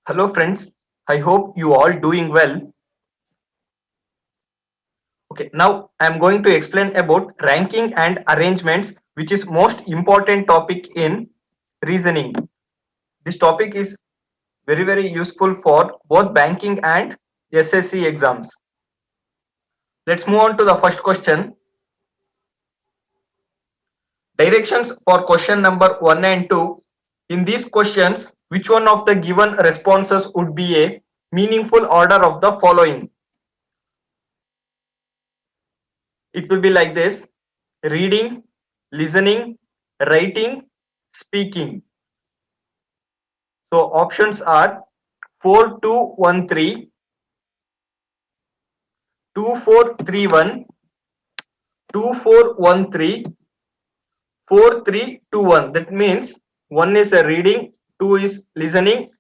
Hello friends, I hope you all doing well. Okay, now I am going to explain about ranking and arrangements, which is most important topic in reasoning. This topic is very useful for both banking and SSC exams. Let's move on to the first question. Directions for question number 1 and 2. In these questions, which one of the given responses would be a meaningful order of the following? It will be like this: reading, listening, writing, speaking. So options are 4213, 2431, 2413, 4321. That means one is a reading, two is listening,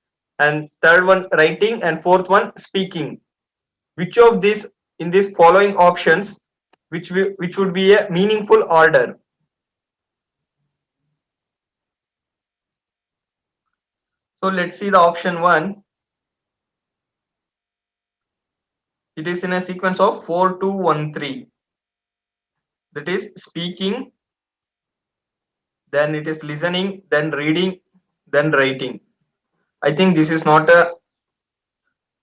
and third one writing, and fourth one speaking. Which of these in these following options which would be a meaningful order? So let's see the option 1. It is in a sequence of 4213. That is speaking, then it is listening, then reading, then writing. I think this is not a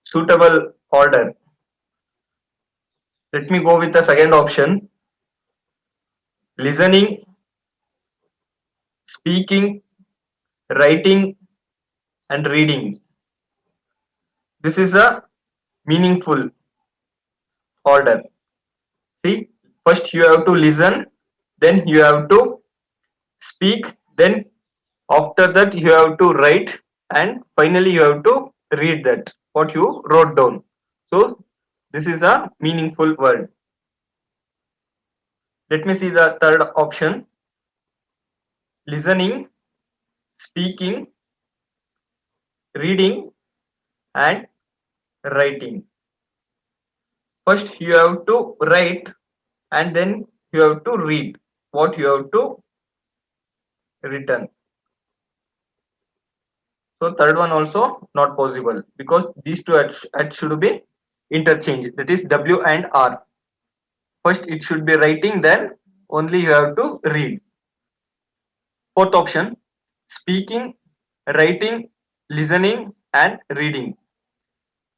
suitable order. Let me go with the second option: listening, speaking, writing, and reading. This is a meaningful order. See, first you have to listen, then you have to speak, then after that you have to write, and finally you have to read that what you wrote down. So this is a meaningful word. Let me see the third option: listening, speaking, reading, and writing. First you have to write, and then you have to read what you have to written. So third one also not possible, because these two should be interchanged. That is W and R. First it should be writing, then only you have to read. Fourth option: speaking, writing, listening, and reading.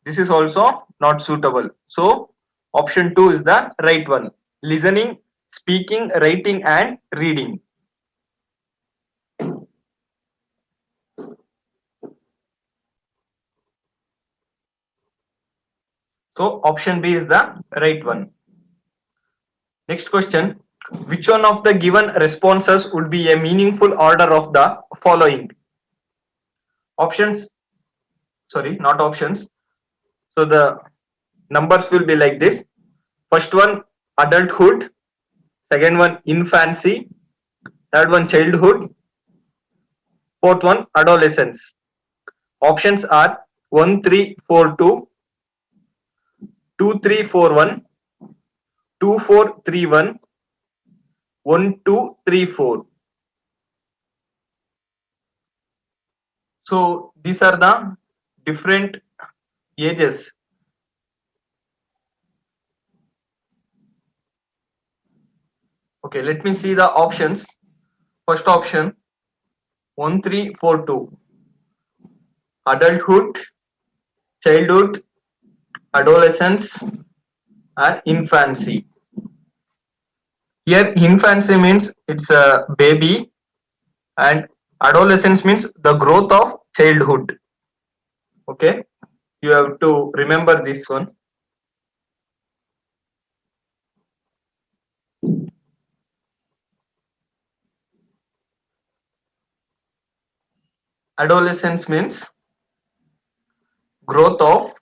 This is also not suitable. So option 2 is the right one: listening, speaking, writing, and reading. So option B is the right one. Next question: which one of the given responses would be a meaningful order of the following? Options, sorry, not options. So the numbers will be like this: first one adulthood, second one infancy, third one childhood, fourth one adolescence. Options are 1342, 2341, 2431, 1234. So these are the different ages. Okay, let me see the options. First option 1342, adulthood, childhood, adolescence, and infancy. Here infancy means it's a baby, and adolescence means the growth of childhood. Okay, you have to remember this one. Adolescence means growth of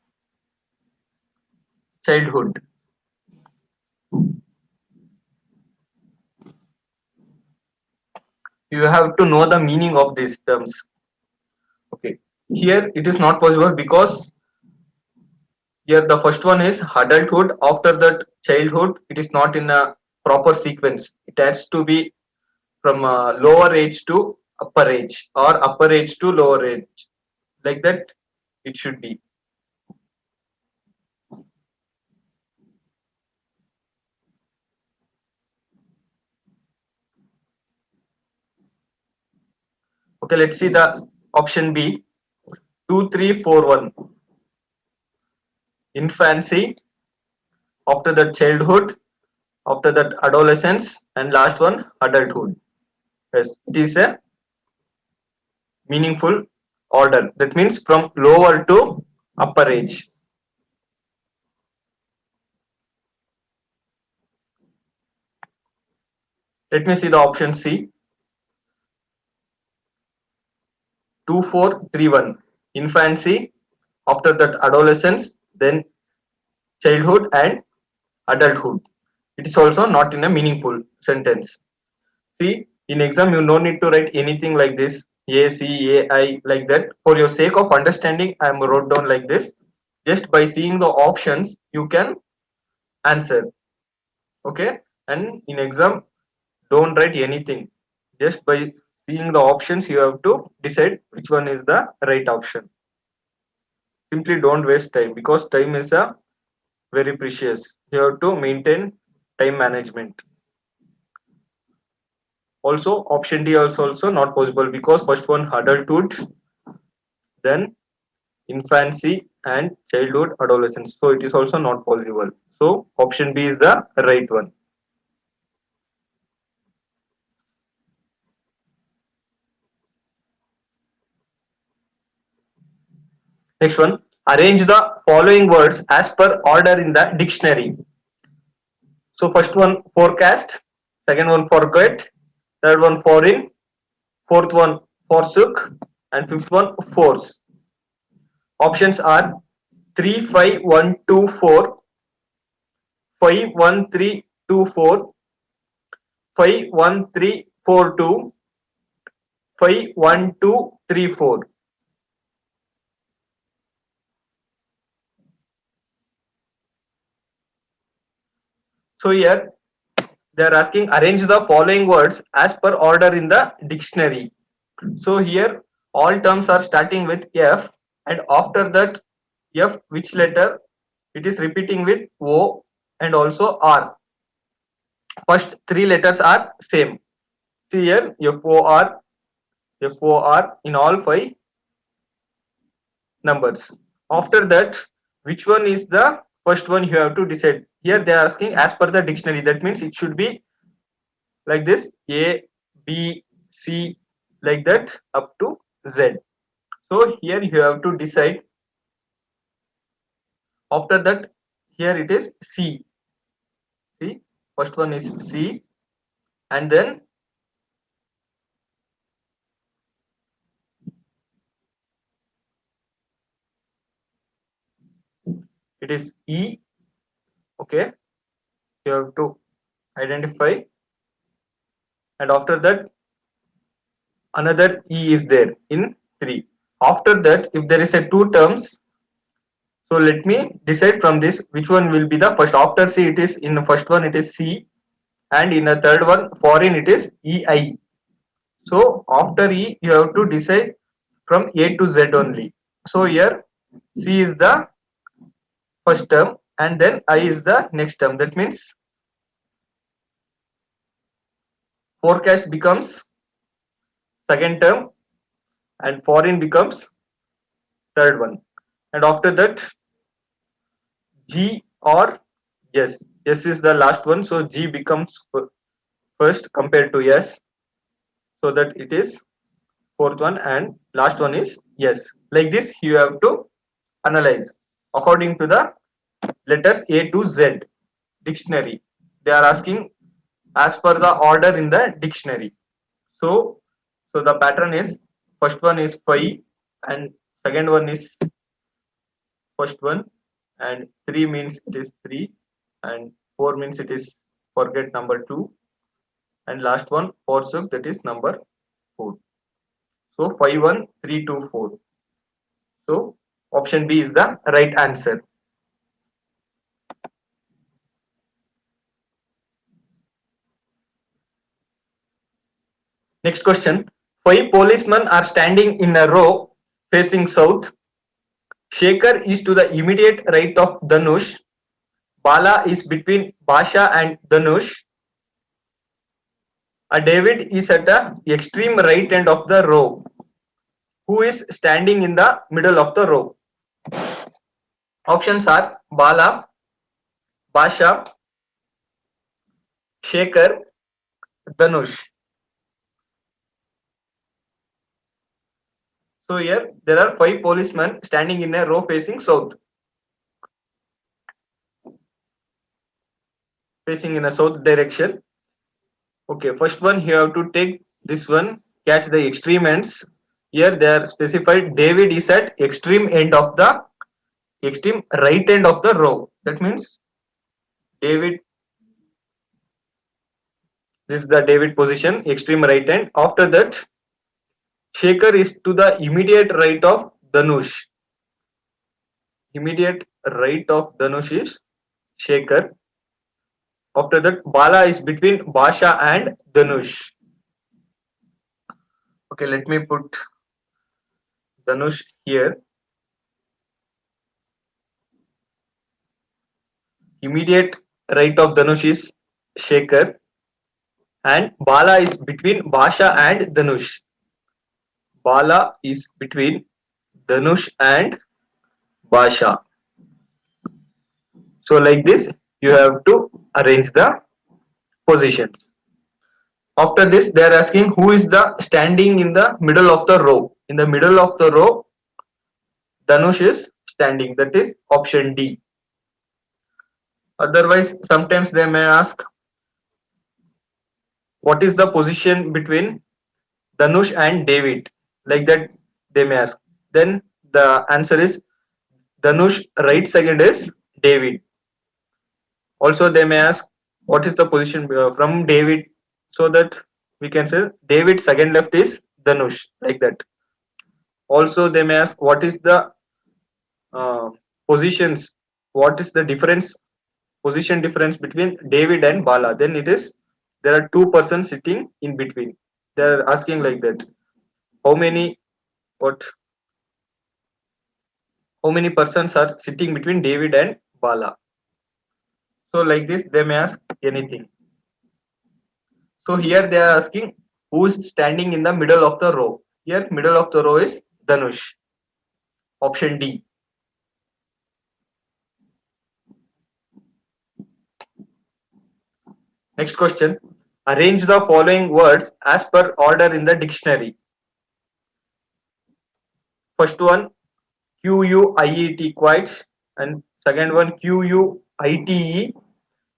childhood. You have to know the meaning of these terms. Okay, here it is not possible, because here the first one is adulthood, after that childhood. It is not in a proper sequence. It has to be from lower age to upper age, or upper age to lower age, like that. it should be. Okay, let's see the option B. 2341. Infancy, after that childhood, after that adolescence, and last one adulthood. Yes, it is a meaningful order. That means from lower to upper age. Let me see the option C. 2431. Infancy, after that adolescence, then childhood and adulthood. It is also not in a meaningful sentence. See, in exam, you no need to write anything like this. A, C, A, I, like that. For your sake of understanding, I am wrote down like this. Just by seeing the options, you can answer. Okay. And in exam, don't write anything. Just by seeing the options, you have to decide which one is the right option. Simply don't waste time, because time is a very precious. You have to maintain time management. Also, option D is also not possible, because first one adulthood, then infancy, and childhood, adolescence. So it is also not possible. So option B is the right one. Next one, arrange the following words as per order in the dictionary. So first one forecast, second one forget, third one foreign, fourth one forsook, and fifth one force. Options are 35124, 51324, 51342, 51234. So here they are asking arrange the following words as per order in the dictionary. So here all terms are starting with F, and after that F, which letter, it is repeating with O and also R. First three letters are same. See here FOR, FOR in all five numbers. After that, which one is the first one, you have to decide. Here they are asking as per the dictionary. That means it should be like this: A, B, C, like that up to Z. So here you have to decide. After that, here it is C. See, first one is C, and then it is E. Okay, you have to identify, and after that another E is there in 3. After that, if there is a two terms, so let me decide from this which one will be the first. After C, it is in the first one it is C, and in the third one foreign it is EI. So after E, you have to decide from A to Z only. So here C is the first term, and then I is the next term. That means forecast becomes second term, and foreign becomes third one. And after that G or S. S is the last one, so G becomes first compared to S, so that it is fourth one, and last one is S. Like this you have to analyze according to the letters A to Z dictionary. They are asking as per the order in the dictionary. So the pattern is first one is 5, and second one is first one, and 3 means it is 3, and 4 means it is forget number 2, and last one forsook, that is number 4. So 51324. So option B is the right answer. Next question. 5 policemen are standing in a row facing south. Shekhar is to the immediate right of Dhanush. Bala is between Basha and Dhanush. David is at the extreme right end of the row. Who is standing in the middle of the row? Options are Bala, Basha, Shekhar, Dhanush. So here there are 5 policemen standing in a row facing south. Facing in a south direction. Okay, first one you have to take this one, catch the extreme ends. Here they are specified David is at extreme end of the extreme right end of the row. That means David, this is the David position, extreme right end. After that, Shekhar is to the immediate right of Dhanush. Immediate right of Dhanush is Shekhar. After that, Bala is between Basha and Dhanush. Okay, let me put Dhanush here. Immediate right of Dhanush is Shekhar, and Bala is between Basha and Dhanush. Bala is between Dhanush and Basha. So like this, you have to arrange the positions. After this, they are asking who is the standing in the middle of the row. In the middle of the row, Dhanush is standing. That is option D. Otherwise, sometimes they may ask what is the position between Dhanush and David. Like that, they may ask. Then the answer is Dhanush right second is David. Also, they may ask what is the position from David, so that we can say David second left is Dhanush, like that. Also, they may ask what is the uh, positions, what is the difference, position difference between David and Bala. Then it is there are 2 persons sitting in between. They are asking like that. How many what? How many persons are sitting between David and Bala? So like this, they may ask anything. So here they are asking who is standing in the middle of the row. Here middle of the row is Dhanush. Option D. Next question. Arrange the following words as per order in the dictionary. First one QUIET quiet, and second one QUITE,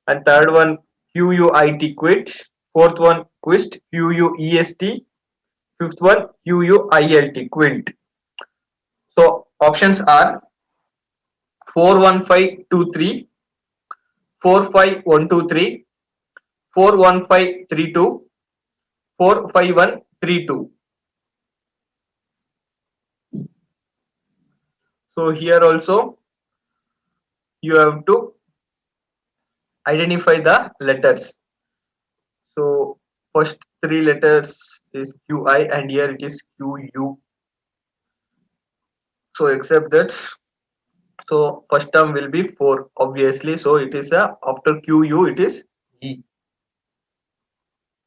and third one QUIT quit, fourth one quist QUEST, fifth one QUILT quilt. So options are 41523, 45123, 41532, 45132. So here also you have to identify the letters. So first 3 letters is QI and here it is QU. So except that, so first term will be 4 obviously. So it is a after QU it is E,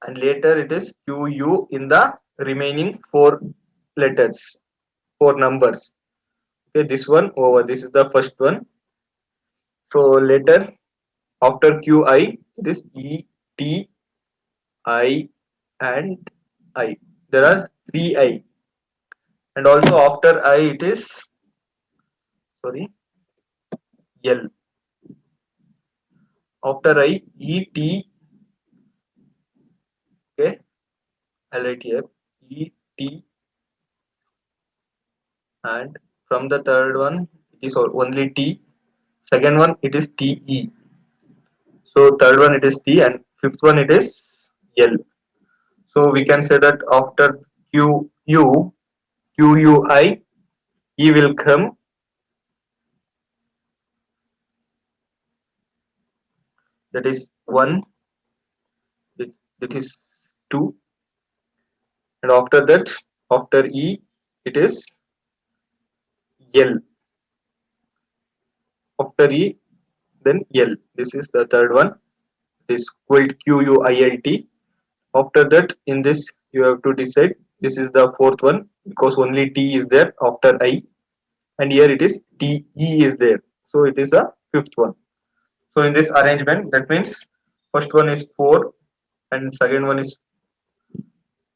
and later it is QU in the remaining 4 letters, 4 numbers. Okay, this one over. This is the first one. So later after QI it is E, T, I, and I. There are 3 I, and also after I it is sorry L. After I E, T. Okay, I'll write here E, T, and from the third one it is only T. Second one it is T E. So third one it is T, and fifth one it is L. So we can say that after Q U, Q U I, E will come. That is 1. That is 2, and after that, after E, it is L. After E, then L. This is the third one. This quilt, QUILT. After that, in this you have to decide. This is the fourth one because only T is there after I, and here it is TE is there. So it is a fifth one. So in this arrangement, that means first one is 4 and second one is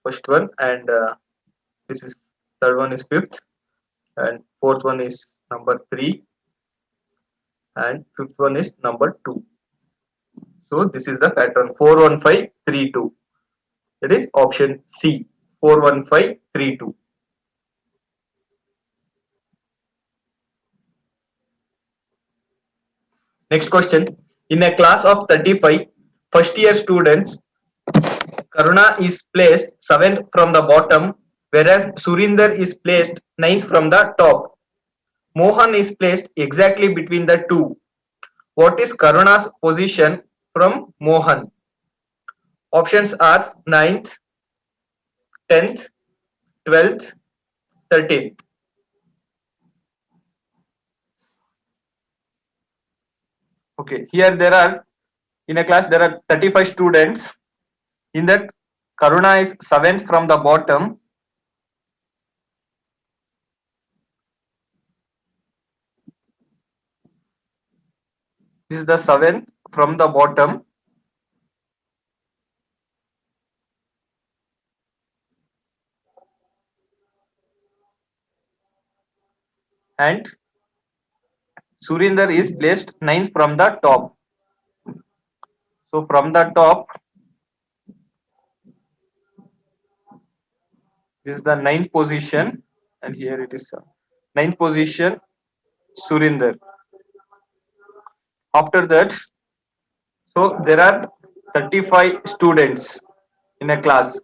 first one, and this is third one is fifth, and fourth one is number 3, and fifth one is number 2. So this is the pattern 41532. That is option C, 41532. Next question. In a class of 35 first year students, Karuna is placed 7th from the bottom, whereas Surinder is placed 9th from the top. Mohan is placed exactly between the two. What is Karuna's position from Mohan? Options are 9th, 10th, 12th, 13th. Okay, here there are, in a class there are 35 students. In that, Karuna is 7th from the bottom. This is the 7th from the bottom. And Surinder is placed 9th from the top. So from the top, this is the 9th position, and here it is 9th position, Surinder. After that, so there are 35 students in a class.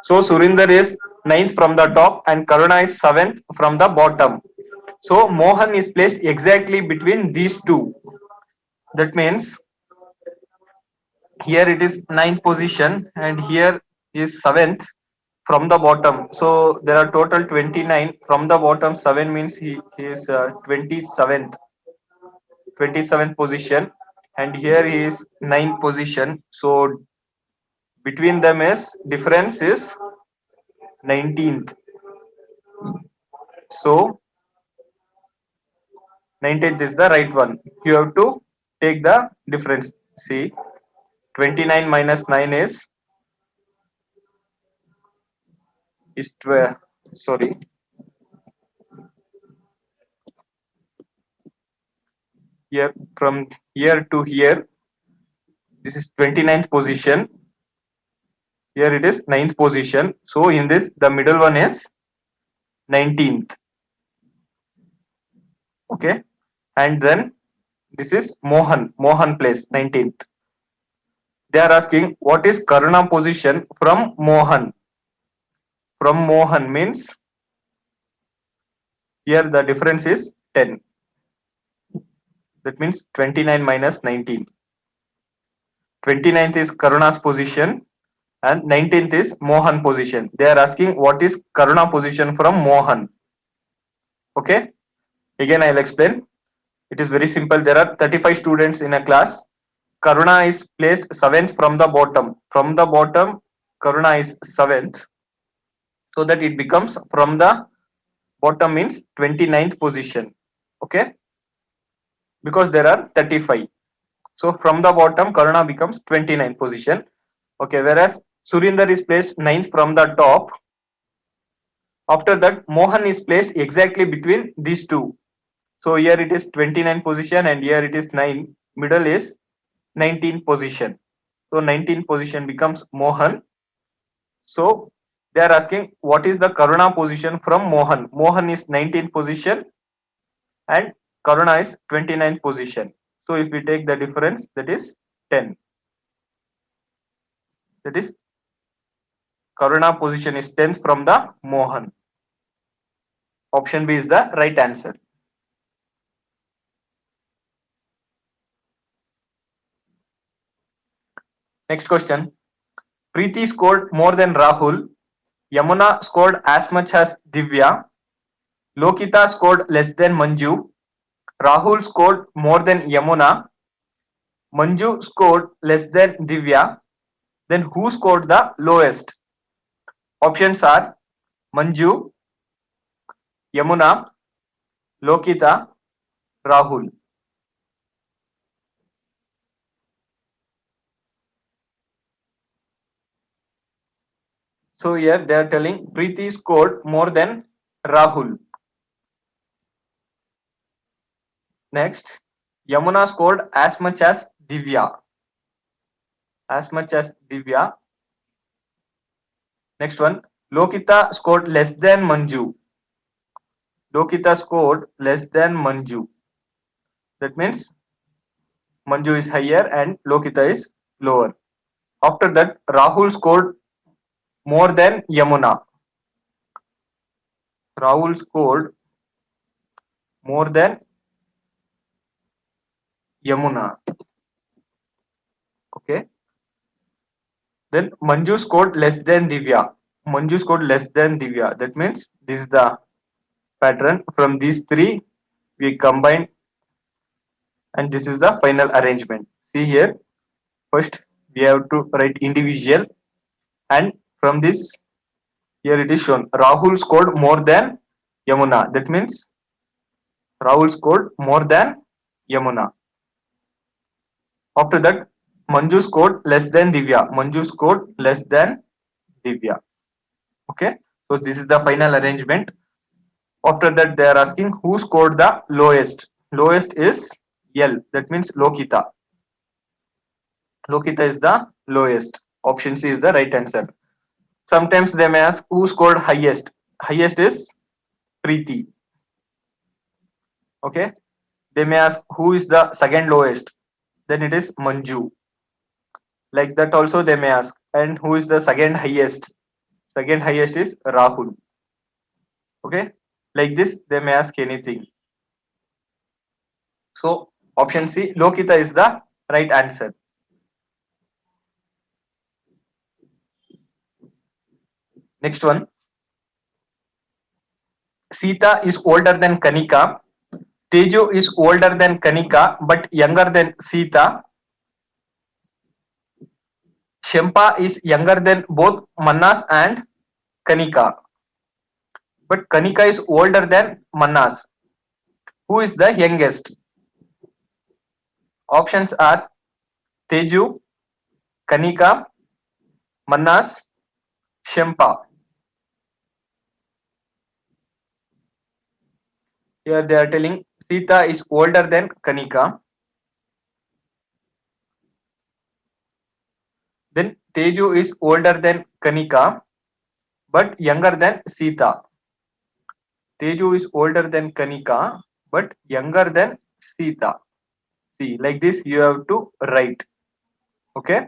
So Surinder is 9th from the top and Karuna is 7th from the bottom. So Mohan is placed exactly between these two. That means here it is 9th position and here is 7th from the bottom. So there are total 29 from the bottom. 7 means he is 27th position, and here he is 9th position. So between them is difference is 19th. So 19th is the right one. You have to take the difference. See, 29 minus 9 is 12. Sorry. Here from here to here, this is 29th position. Here it is 9th position. So in this, the middle one is 19th. Okay. And then this is Mohan. Mohan place 19th. They are asking what is Karuna position from Mohan. From Mohan means here the difference is 10. That means 29 minus 19. 29th is Karuna's position and 19th is Mohan position. They are asking what is Karuna position from Mohan. Okay. Again, I'll explain. It is very simple. There are 35 students in a class. Karuna is placed 7th from the bottom. From the bottom, Karuna is 7th. So that it becomes from the bottom means 29th position. Okay. Because there are 35. So from the bottom, Karuna becomes 29th position. Okay. Whereas Surinder is placed 9th from the top. After that, Mohan is placed exactly between these two. So here it is 29 position and here it is 9. Middle is 19 position. So 19 position becomes Mohan. So they are asking what is the Karuna position from Mohan. Mohan is 19 position and Karuna is 29th position. So if we take the difference, that is 10. That is Karuna position is 10th from the Mohan. Option B is the right answer. Next question. Preeti scored more than Rahul. Yamuna scored as much as Divya. Lokita scored less than Manju. Rahul scored more than Yamuna. Manju scored less than Divya. Then who scored the lowest? Options are Manju, Yamuna, Lokita, Rahul. So here they are telling Preeti scored more than Rahul. Next, Yamuna scored as much as Divya. As much as Divya. Next one, Lokita scored less than Manju. Lokita scored less than Manju. That means Manju is higher and Lokita is lower. After that, Rahul scored more than Yamuna. Rahul scored more than Yamuna. Okay. Then Manju scored less than Divya. Manju scored less than Divya. That means this is the pattern. From these three, we combine and this is the final arrangement. See here, first we have to write individual and from this here it is shown Rahul scored more than Yamuna. That means Rahul scored more than Yamuna. After that, Manju scored less than Divya. Manju scored less than Divya. Okay. So this is the final arrangement. After that, they are asking who scored the lowest. Lowest is L. That means Lokita. Lokita is the lowest. Option C is the right answer. Sometimes they may ask who scored highest. Highest is Preeti. Okay. They may ask who is the second lowest. Then it is Manju. Like that also they may ask. And who is the second highest? Second highest is Rahul. Okay. Like this they may ask anything. So option C, Lokita is the right answer. Next one. Sita is older than Kanika. Teju is older than Kanika but younger than Sita. Shempa is younger than both Manas and Kanika. But Kanika is older than Manas. Who is the youngest? Options are Teju, Kanika, Manas, Shempa. Here they are telling Sita is older than Kanika. Then Teju is older than Kanika but younger than Sita. Teju is older than Kanika but younger than Sita. See, like this you have to write. Okay.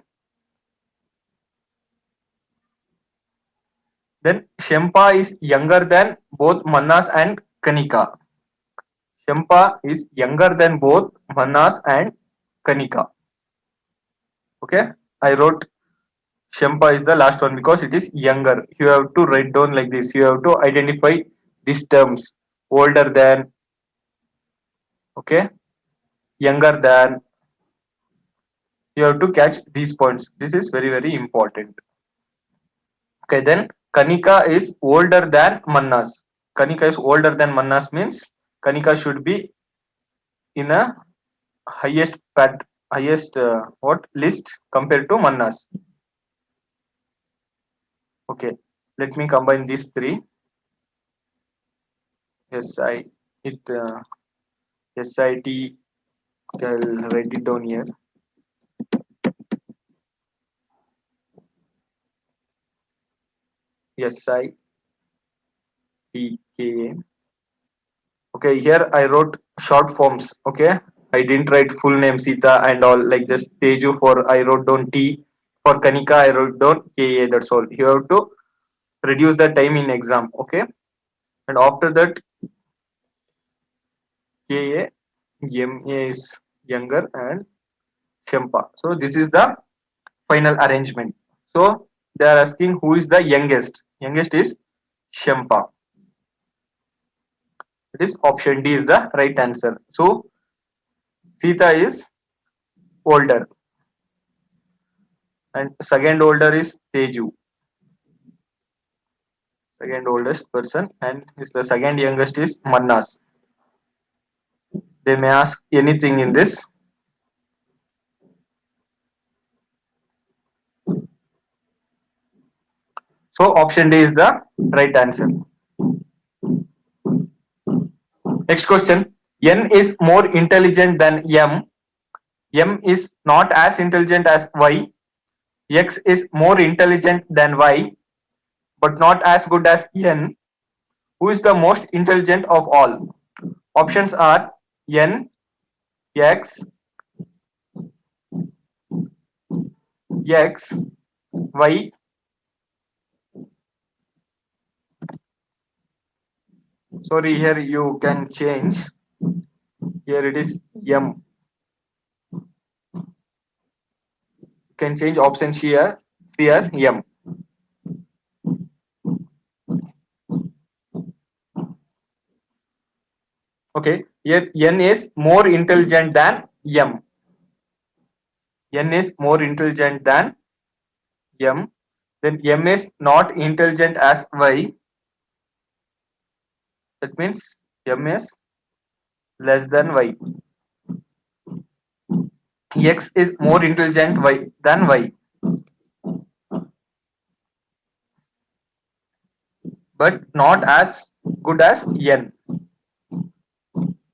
Then Shempa is younger than both Manas and Kanika. Shempa is younger than both Manas and Kanika. Okay. I wrote Shempa is the last one because it is younger. You have to write down like this. You have to identify these terms. Older than, okay, younger than. You have to catch these points. This is very, very important. Okay, then Kanika is older than Manas. Kanika is older than Manas means Kanika should be in a highest what list compared to Manas. Okay, let me combine these three. Yes, I it SIT. I'll write it down here. SITKA. Okay, here I wrote short forms. Okay, I didn't write full name Sita and all like just Teju for I wrote down T. For Kanika I wrote down KA. That's all. You have to reduce the time in exam. Okay, and after that KA MA is younger and Shempa. So this is the final arrangement. So they are asking who is the youngest. Youngest is Shempa. It is option D is the right answer. So Sita is older and second older is Teju, second oldest person, and is the second youngest is Mannas. They may ask anything in this. So option D is the right answer. Next question. N is more intelligent than M. M is not as intelligent as Y. X is more intelligent than Y, but not as good as N. Who is the most intelligent of all? Options are N, X, X, Y. Sorry, here you can change. Here it is M. You can change option here. C as M. Okay. Here N is more intelligent than M. N is more intelligent than M. Then M is not intelligent as Y. That means M is less than Y. X is more intelligent than Y, but not as good as N.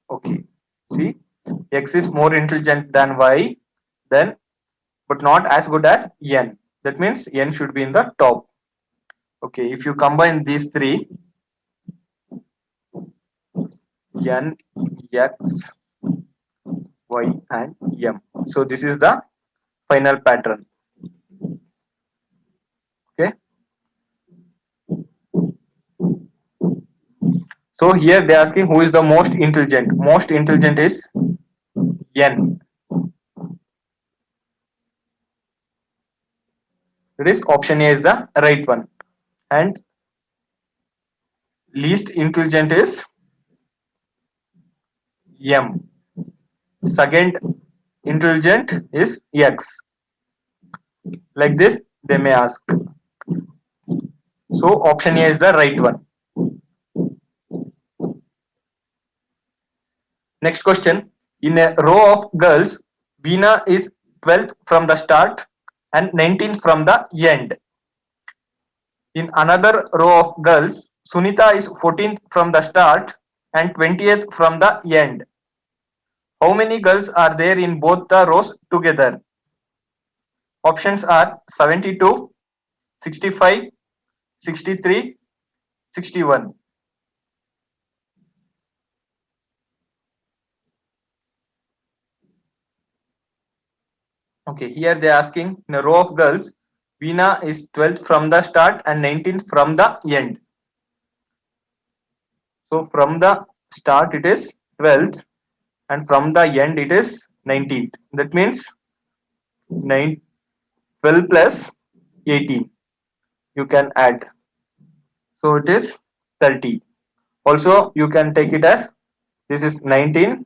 Okay. See, X is more intelligent than Y, then but not as good as N. That means N should be in the top. Okay, if you combine these three, N, X, Y, and M. So this is the final pattern. Okay. So here they are asking who is the most intelligent. Most intelligent is N. It is option A is the right one. And least intelligent is M. Second intelligent is X. Like this, they may ask. So option A is the right one. Next question. In a row of girls, Veena is 12th from the start and 19th from the end. In another row of girls, Sunita is 14th from the start and 20th from the end. How many girls are there in both the rows together? Options are 72, 65, 63, 61. Okay, here they are asking in a row of girls, Veena is 12th from the start and 19th from the end. So from the start it is 12th and from the end it is 19th. That means 9, 12 plus 18. You can add. So it is 30. Also you can take it as this is 19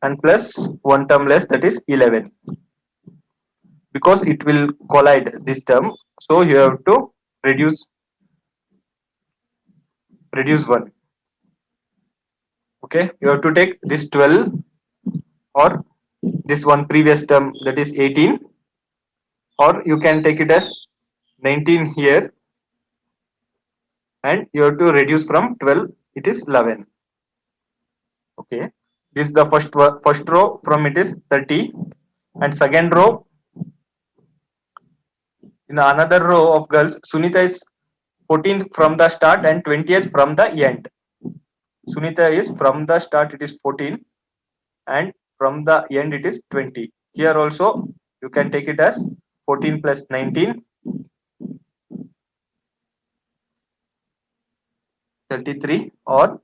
and plus one term less, that is 11. Because it will collide this term, so you have to reduce one. Okay, you have to take this 12 or this one previous term, that is 18, or you can take it as 19 here and you have to reduce from 12, it is 11. Okay, this is the first row, from it is 30, and second row, in another row of girls, Sunita is 14th from the start and 20th from the end. Sunita is from the start it is 14 and from the end it is 20. Here also you can take it as 14 plus 19, 33, or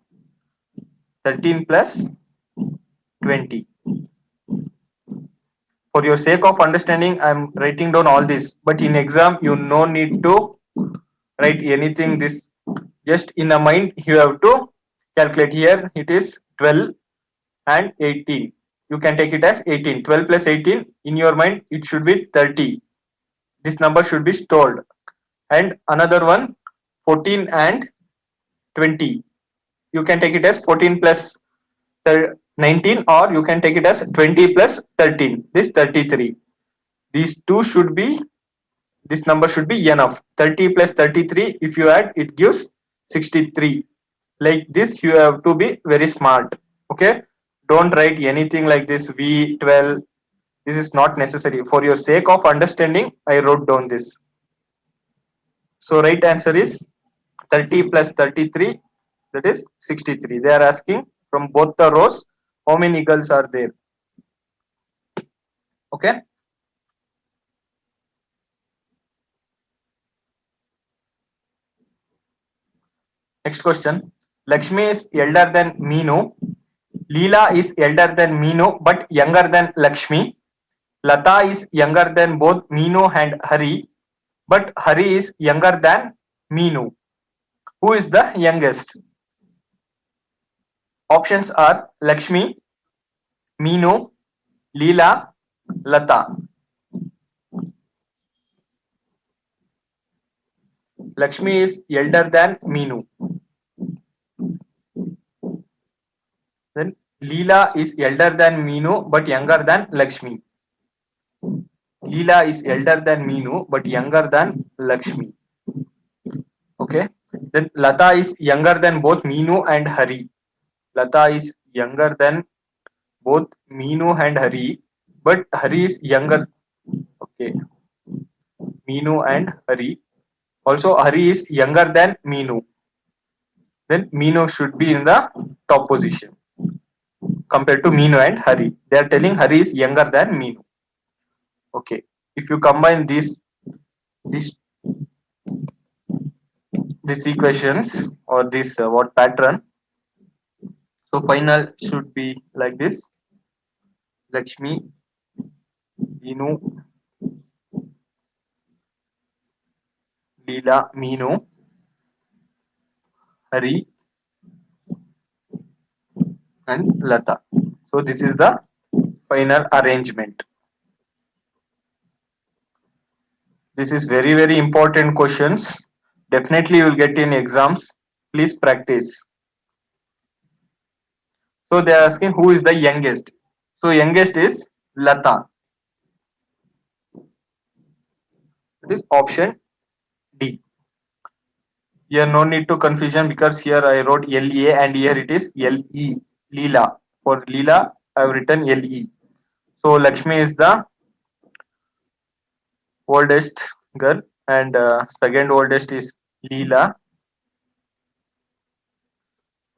13 plus 20. For your sake of understanding, I am writing down all this, but in exam you no need to write anything. This just in a mind you have to Calculate here. It is 12 and 18. You can take it as 18. 12 plus 18 in your mind it should be 30. This number should be stored. And another one 14 and 20. You can take it as 14 plus 19, or you can take it as 20 plus 13. This 33. These two should be, this number should be enough. 30 plus 33, if you add, it gives 63. Like this, you have to be very smart. Okay. Don't write anything like this V12. This is not necessary. For your sake of understanding, I wrote down this. So right answer is 30 plus 33, that is 63. They are asking from both the rows how many eagles are there. Okay. Next question. Lakshmi is elder than Meenu. Leela is elder than Meenu but younger than Lakshmi. Lata is younger than both Meenu and Hari, but Hari is younger than Meenu. Who is the youngest? Options are Lakshmi, Meenu, Leela, Lata. Lakshmi is elder than Meenu. Then Leela is elder than Meenu but younger than Lakshmi. Leela is elder than Meenu but younger than Lakshmi. Okay. Then Lata is younger than both Meenu and Hari. Lata is younger than both Meenu and Hari, but Hari is younger. Okay. Meenu and Hari. Also, Hari is younger than Meenu. Then Meenu should be in the top position compared to Meenu and Hari. They are telling Hari is younger than Meenu. Okay. If you combine these these equations or this what pattern, so final should be like this: Lakshmi, Meenu, Leela, Meenu, Hari, and Lata. So this is the final arrangement. This is very important questions. Definitely you will get in exams. Please practice. So they are asking who is the youngest. So youngest is Lata. It is option D. Here no need to confusion because here I wrote LA and here it is LE. Leela. For Leela I have written LE. So Lakshmi is the oldest girl and second oldest is Leela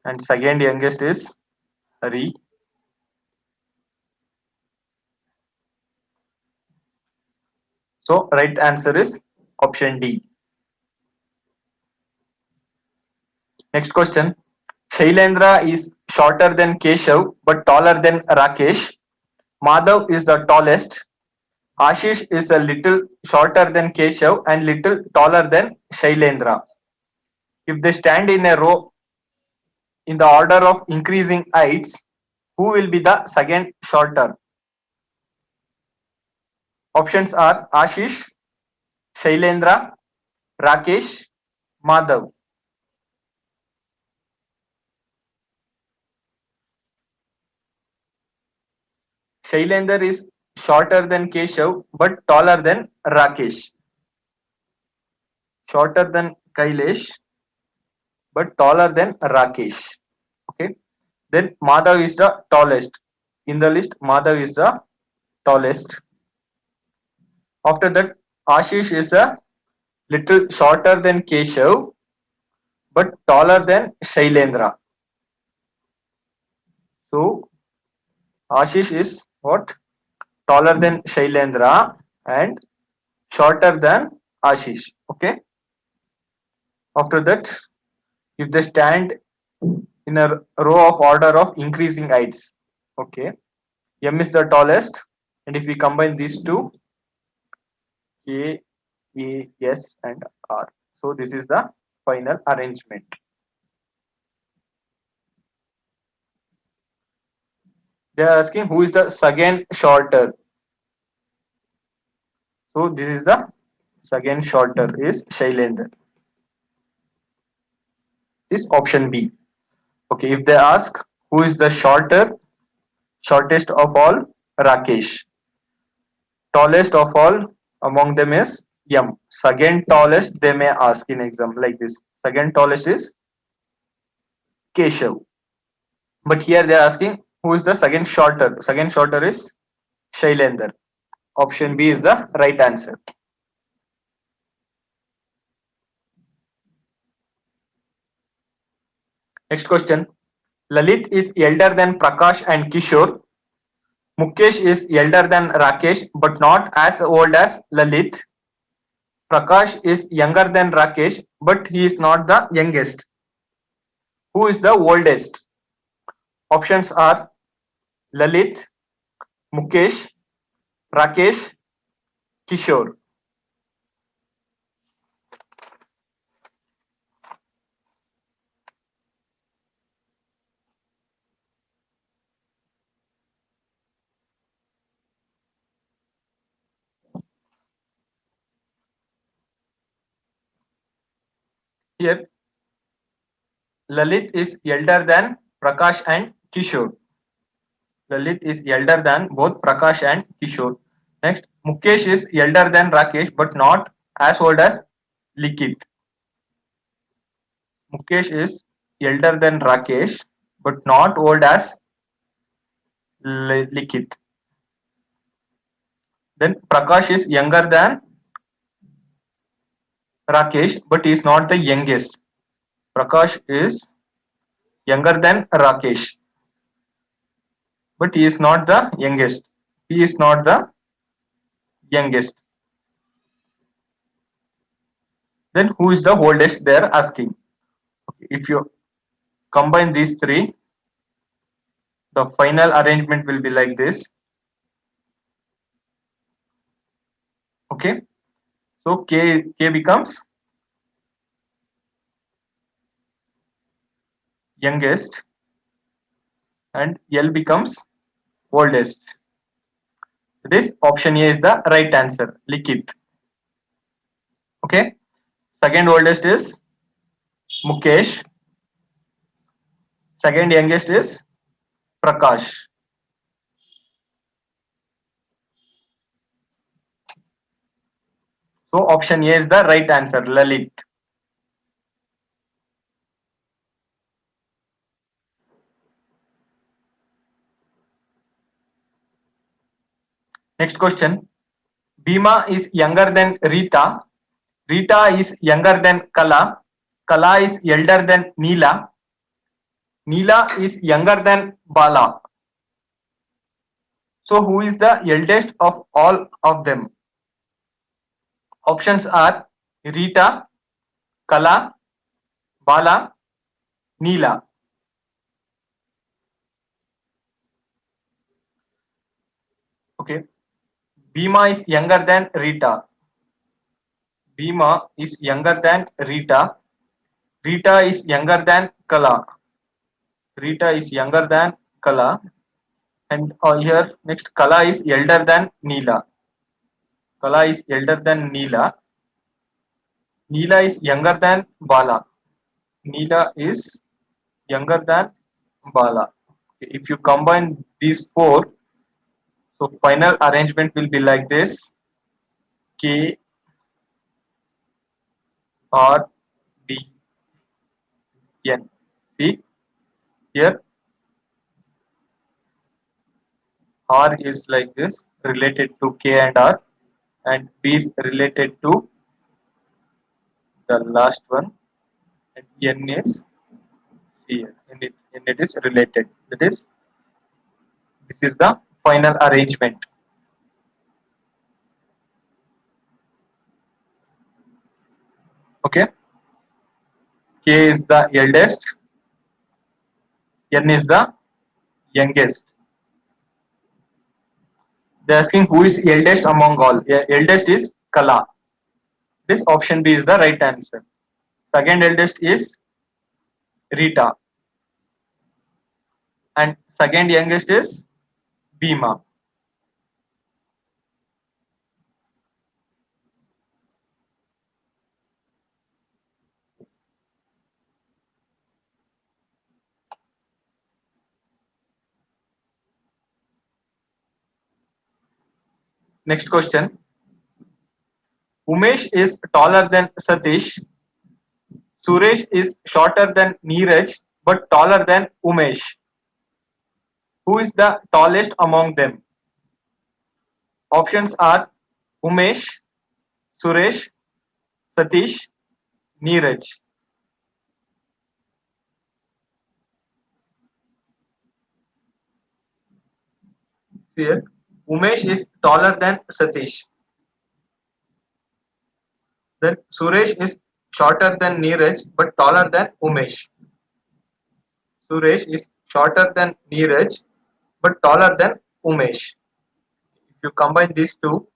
and second youngest is Hari. So right answer is option D. Next question. Shailendra is shorter than Keshav but taller than Rakesh. Madhav is the tallest. Ashish is a little shorter than Keshav and little taller than Shailendra. If they stand in a row in the order of increasing heights, who will be the second shorter? Options are Ashish, Shailendra, Rakesh, Madhav. Shailendra is shorter than Keshav but taller than Rakesh. Shorter than Kailash but taller than Rakesh. Okay. Then Madhav is the tallest. In the list, Madhav is the tallest. After that, Ashish is a little shorter than Keshav but taller than Shailendra. So Ashish is what? Taller than Shailendra and shorter than Ashish. Okay. After that, if they stand in a row of order of increasing heights, okay, M is the tallest, and if we combine these two, K, A, S, and R. So this is the final arrangement. They are asking who is the second shorter. So this is the second shorter is Shailendra. Is option B. Okay, if they ask who is the shortest of all, Rakesh. Tallest of all among them is M. Second tallest they may ask in exam like this. Second tallest is Keshav. But here they are asking who is the second shorter. Second shorter is Shailendra. Option B is the right answer. Next question. Lalit is elder than Prakash and Kishore. Mukesh is elder than Rakesh but not as old as Lalit. Prakash is younger than Rakesh but he is not the youngest. Who is the oldest? Options are Lalit, Mukesh, Rakesh, Kishore. Here, Lalit is elder than Prakash and Kishore. Lalit is elder than both Prakash and Kishore. Next, Mukesh is elder than Rakesh but not as old as Likith. Mukesh is elder than Rakesh but not old as Likith. Then Prakash is younger than Rakesh but is not the youngest. Prakash is younger than Rakesh but he is not the youngest. He is not the youngest. Then who is the oldest they are asking. Okay, if you combine these three, the final arrangement will be like this. Okay, so K becomes youngest and L becomes oldest. This option A is the right answer, Likith. Okay, second oldest is Mukesh. Second youngest is Prakash. So option A is the right answer, Lalit. Next question. Bhima is younger than Rita. Rita is younger than Kala. Kala is elder than Neela. Neela is younger than Bala. So who is the eldest of all of them? Options are Rita, Kala, Bala, Neela. Okay. Bhima is younger than Rita. Bhima is younger than Rita. Rita is younger than Kala. Rita is younger than Kala. And here next Kala is elder than Neela. Kala is elder than Neela. Neela is younger than Bala. Neela is younger than Bala. If you combine these four, so final arrangement will be like this. K R B N. See here R is like this related to K and R and B is related to the last one and N is C and it is related. That is this is the final arrangement. Okay. K is the eldest, N is the youngest. They're asking who is eldest among all. Eldest is Kala. This option B is the right answer. Second eldest is Rita. And second youngest is Bhima. Next question. Umesh is taller than Satish. Suresh is shorter than Neeraj but taller than Umesh. Who is the tallest among them? Options are Umesh, Suresh, Satish, Neeraj. Here, Umesh is taller than Satish. Then Suresh is shorter than Neeraj but taller than Umesh. Suresh is shorter than Neeraj but taller than Umesh. If you combine these two,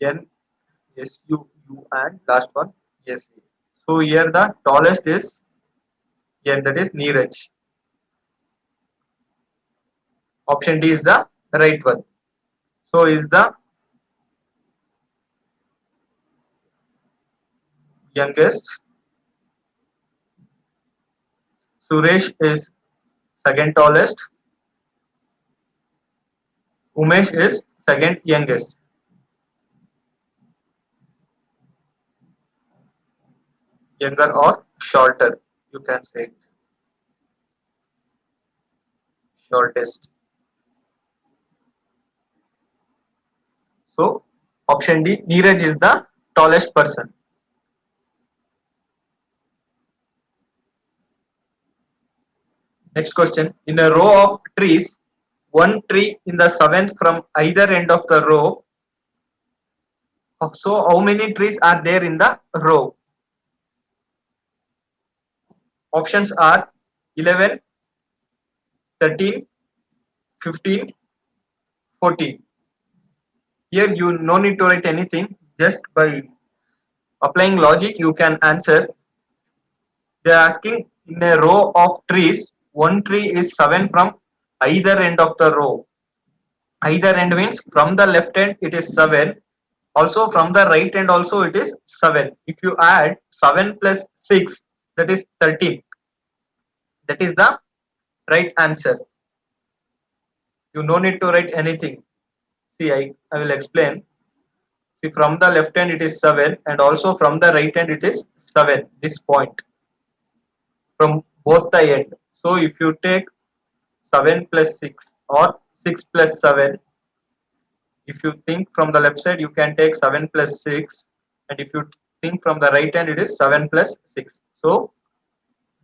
N, S, U, and last one, S. So here the tallest is N, that is Neeraj. Option D is the right one. So is the youngest. Suresh is second tallest. Umesh is second youngest. Younger or shorter, you can say it. Shortest. So option D, Neeraj is the tallest person. Next question. In a row of trees, one tree in the seventh from either end of the row. So how many trees are there in the row? Options are 11, 13, 15, 14. Here you no need to write anything. Just by applying logic you can answer. They are asking in a row of trees, one tree is 7 from either end of the row. Either end means from the left end it is 7. Also from the right end also it is 7. If you add 7 plus 6, that is 13. That is the right answer. You no need to write anything. See, I will explain. See, from the left end it is 7 and also from the right end it is 7. This point from both the end. So if you take 7 plus 6 or 6 plus 7, if you think from the left side you can take 7 plus 6, and if you think from the right hand it is 7 plus 6. So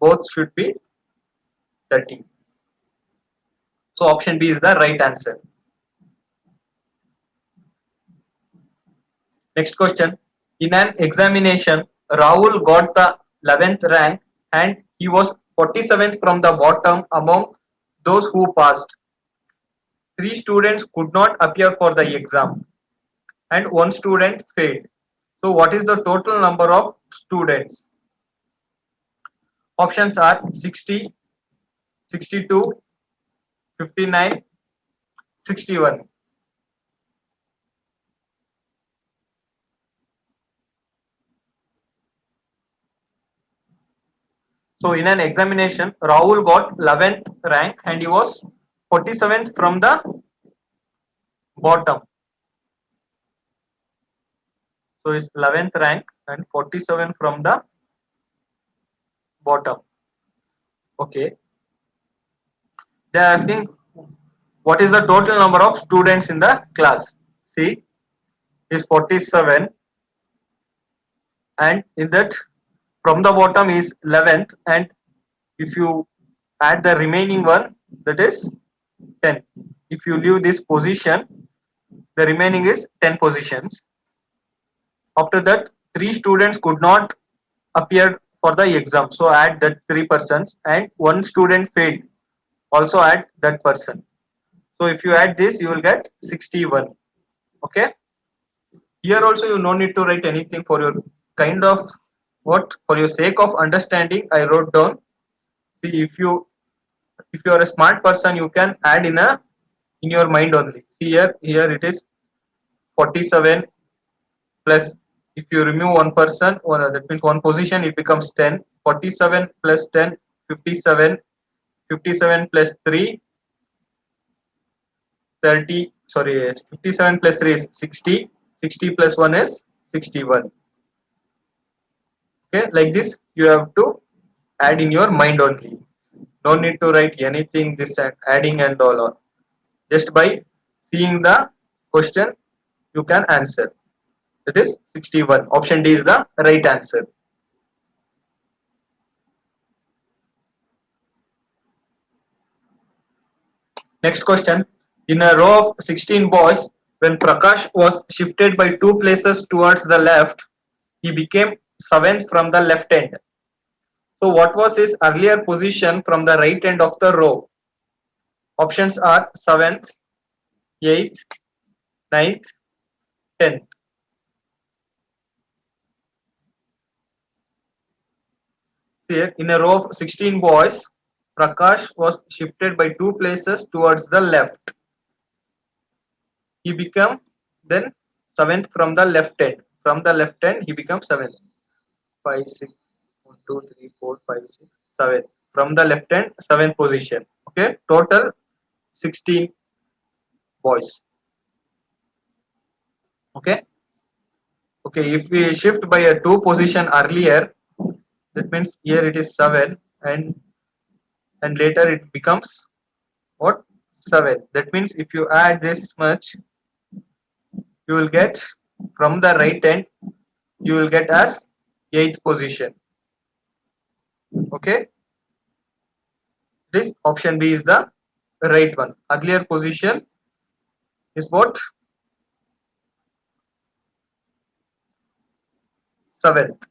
both should be 30. So option B is the right answer. Next question. In an examination, Rahul got the 11th rank and he was 47th from the bottom among those who passed. Three students could not appear for the exam and one student failed. So what is the total number of students? Options are 60, 62, 59, 61. So in an examination, Rahul got 11th rank and he was 47th from the bottom. So it's 11th rank and 47 from the bottom. Okay. They are asking what is the total number of students in the class. See, is 47 and in that from the bottom is 11th, and if you add the remaining one, that is 10. If you leave this position, the remaining is 10 positions. After that, three students could not appear for the exam, so add that 3 persons, and one student failed, also add that person. So if you add this, you will get 61. Okay. Here also you no need to write anything for your kind of what for your sake of understanding. I wrote down. See, if you are a smart person, you can add in a in your mind only. See here it is 47 plus, if you remove one person, that means one position, it becomes 10. 47 plus 10, 57. 57 plus 3, 30. Sorry, 57 plus 3 is 60. 60 plus 1 is 61. Okay, like this you have to add in your mind only. No need to write anything, this and adding and all. Just by seeing the question, you can answer. That is 61. Option D is the right answer. Next question. In a row of 16 boys, when Prakash was shifted by 2 places towards the left, he became 7th from the left end. So what was his earlier position from the right end of the row? Options are 7th, 8th, 9th, 10th. Here, in a row of 16 boys, Prakash was shifted by 2 places towards the left. He became then 7th from the left end. From the left end, he becomes 7th. 5, 6, 1, 2, 3, 4, 5, 6, 7. From the left end, 7th position. Okay, total 16 boys. Okay, okay. If we shift by a 2 position earlier, that means here it is 7, and later it becomes what, 7. That means if you add this much, you will get from the right end, you will get as 8th position. Okay, this option B is the right one. Earlier position is what, 7th.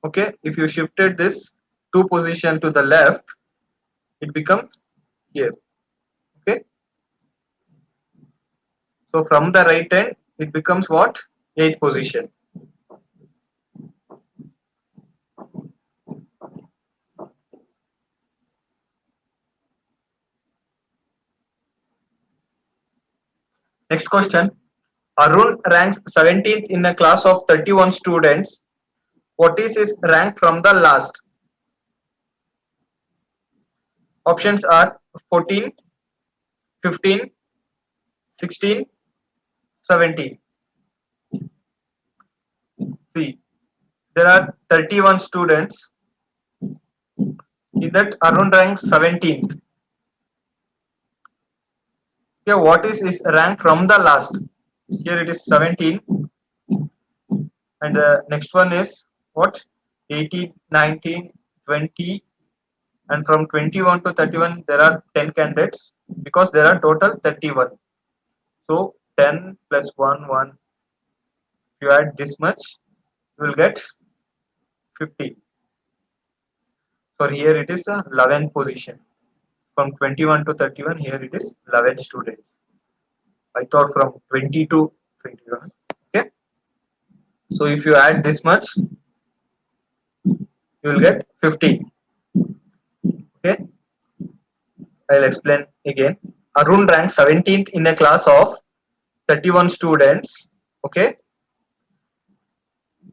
Okay, if you shifted this 2 position to the left, it becomes here. Okay, so from the right end, it becomes what, 8th position. Next question. Arun ranks 17th in a class of 31 students. What is his rank from the last? Options are 14, 15, 16, 17. See, there are 31 students. In that, Arun ranks 17th. Okay, what is his rank from the last? Here it is 17, and the next one is what, 18, 19, 20, and from 21 to 31 there are 10 candidates, because there are total 31. So 10 plus 1, 1. If you add this much, you will get 50. So here it is a 11th position. From 21 to 31, here it is 11 students. I thought from 20 to 21. Okay. So if you add this much, you will get 50. Okay. I'll explain again. Arun ranks 17th in a class of 31 students. Okay.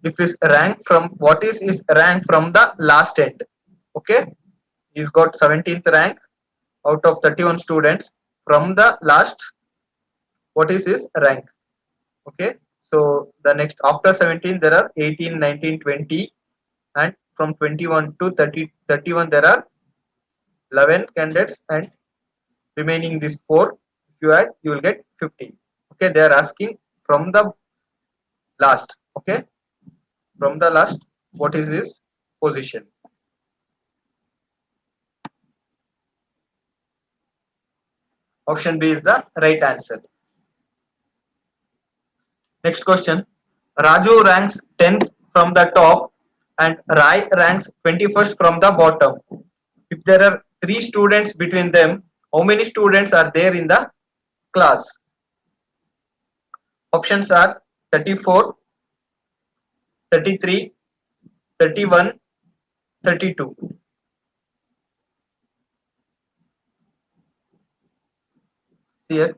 If his rank from, what is his rank from the last end? Okay. He's got 17th rank out of 31 students. From the last, what is his rank? Okay. So the next, after 17 there are 18, 19, 20, and from 21 to 30, 31 there are 11 candidates, and remaining these 4, if you add, you will get 50. Okay, they are asking from the last. Okay, from the last, what is his position? Option B is the right answer. Next question. Raju ranks 10th from the top and Rai ranks 21st from the bottom. If there are 3 students between them, how many students are there in the class? Options are 34, 33, 31, 32. Here,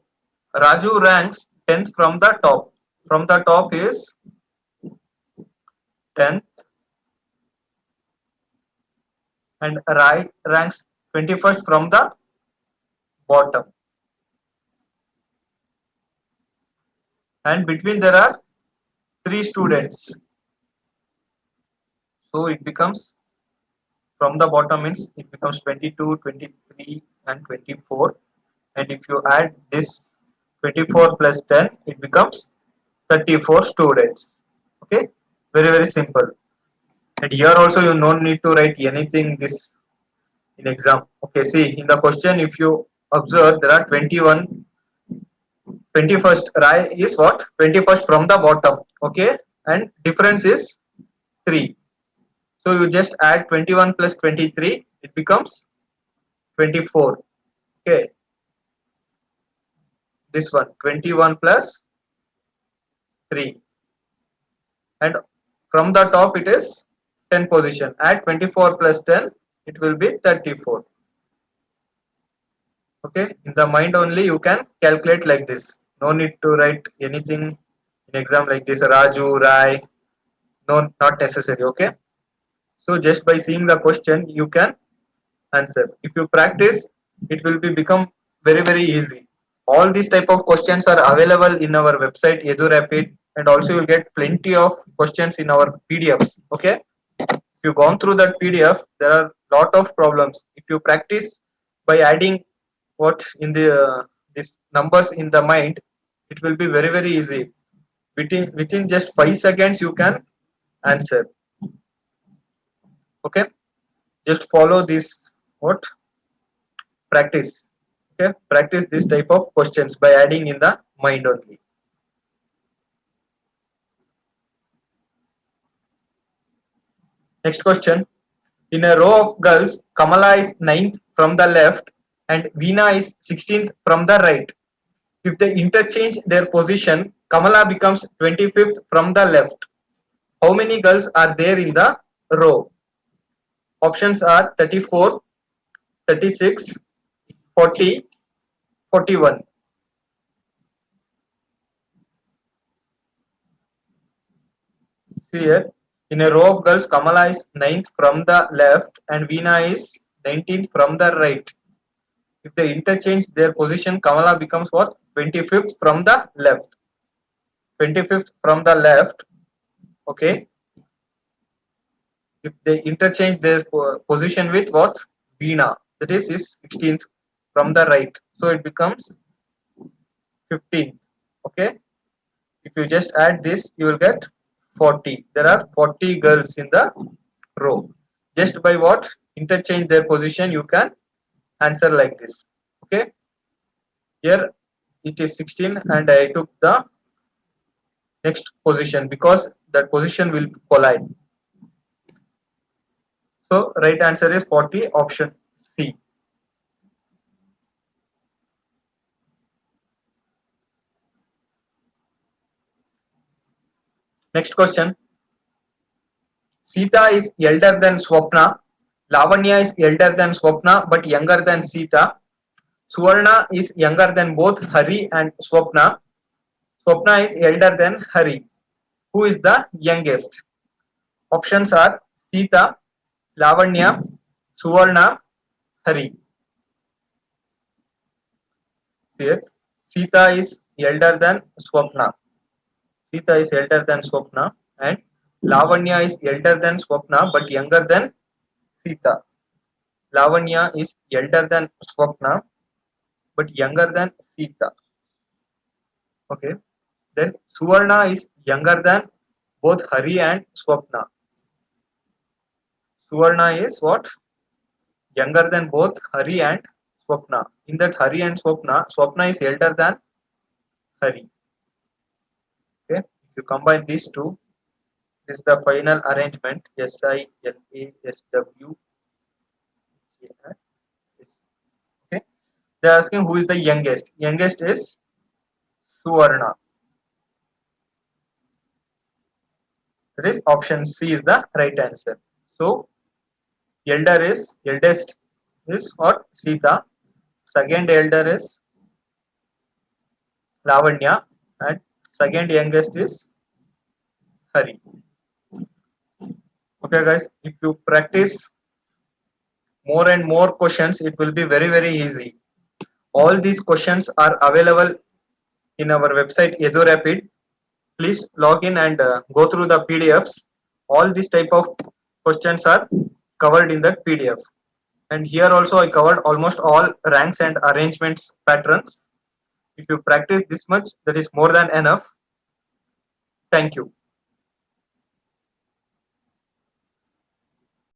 Raju ranks 10th from the top. From the top is 10th, and Rai ranks 21st from the bottom. And between there are 3 students. So it becomes, from the bottom means it becomes 22, 23 and 24. And if you add this 24 plus 10, it becomes 34 students. Okay, very very simple. And here also you don't need to write anything this in exam. Okay, see in the question, if you observe, there are 21. 21st Rai is what? 21st from the bottom. Okay, and difference is 3. So you just add 21 plus 23, it becomes 24. Okay, this one 21 plus 3, and from the top it is 10 position. Add 24 plus 10, it will be 34. Okay, in the mind only you can calculate like this. No need to write anything in exam like this, Raju, Rai. No, not necessary. Okay, so just by seeing the question you can answer. If you practice, it will be become very very easy. All these type of questions are available in our website EduRapid, and also you will get plenty of questions in our PDFs. Okay, if you gone through that PDF, there are lot of problems. If you practice by adding what in the these numbers in the mind, it will be very very easy. Within just 5 seconds you can answer. Okay, just follow this what practice. Okay, practice this type of questions by adding in the mind only. Next question. In a row of girls, Kamala is 9th from the left and Veena is 16th from the right. If they interchange their position, Kamala becomes 25th from the left. How many girls are there in the row? Options are 34, 36, 40, 41. See here, in a row of girls, Kamala is 9th from the left and Veena is 19th from the right. If they interchange their position, Kamala becomes what? 25th from the left. 25th from the left. Okay. If they interchange their position with what? Veena. That is 16th from the right. So it becomes 15th. Okay. If you just add this, you will get 40. There are 40 girls in the row. Just by what? Interchange their position, you can answer like this. Okay. Here it is 16 and I took the next position because that position will collide. So right answer is 40, option C. Next question. Sita is elder than Swapna. Lavanya is elder than Swapna but younger than Sita. Suvarna is younger than both Hari and Swapna. Swapna is elder than Hari. Who is the youngest? Options are Sita, Lavanya, Suvarna, Hari. Here, Sita is elder than Swapna. Sita is elder than Swapna, and Lavanya is elder than Swapna but younger than Sita. Lavanya is elder than Swapna but younger than Sita. Okay. Then Suvarna is younger than both Hari and Swapna. Suvarna is what? Younger than both Hari and Swapna. In that Hari and Swapna, Swapna is elder than Hari. Okay. If you combine these two, this is the final arrangement. SILASW. Okay. They are asking who is the youngest. Youngest is Suvarna. That is option C is the right answer. So eldest is what? Sita. Second elder is Lavanya, and second youngest is Hari. Okay, guys, if you practice more and more questions, it will be very easy. All these questions are available in our website EduRapid. Please log in and go through the PDFs. All these type of questions are covered in that PDF. And here also I covered almost all ranks and arrangements patterns. If you practice this much, that is more than enough. Thank you.